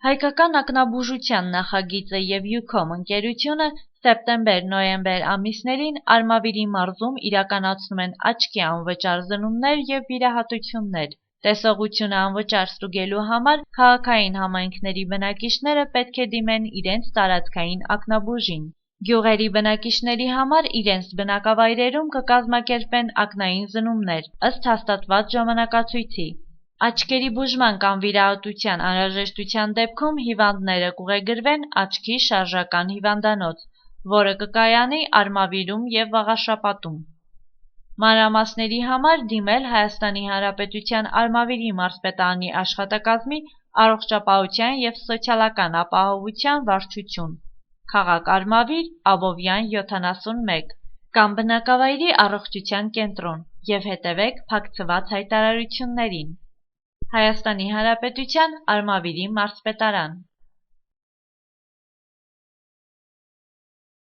Հայկական ակնաբուժության նախագիծը և յուքոմ ընկերությունը սեպտեմբեր-նոյեմբեր ամիսներին Արմավիրի մարզում իրականացնում են աչքի անվճար զննումներ և վիրահատություններ։ Տեսողությունը անվճար ստուգելու համար քաղաքային համայնքների բնակիչները պետք է դիմեն իրենց տարածքային ակնաբուժին։ Գյուղերի բնակիչների համար իրենց բնակավայրերում կկազմակերպեն ակնային զննումներ, ըստ հաստատված ժամանակացույցի։ Աչքերի բուժման կամ վիրահատության անհրաժեշտության դեպքում հիվանդները կուղեգրվեն աչքի շարժական հիվանդանոց, որը կկայանի Արմավիրում և Վաղաշապատում։ Մանրամասների համար դիմել Հայաստանի Հանրապետության Արմավիրի մարզպետարանի աշխատակազմի առողջապահության և սոցիալական ապահովության վարչություն, քաղաք Արմավիր, Աբովյան 71, կամ բնակավայրի առողջության կենտրոն և հետևեք փակցված հայտարարություններին։ Հայաստանի Հանրապետության Արմավիրի մարզպետարան։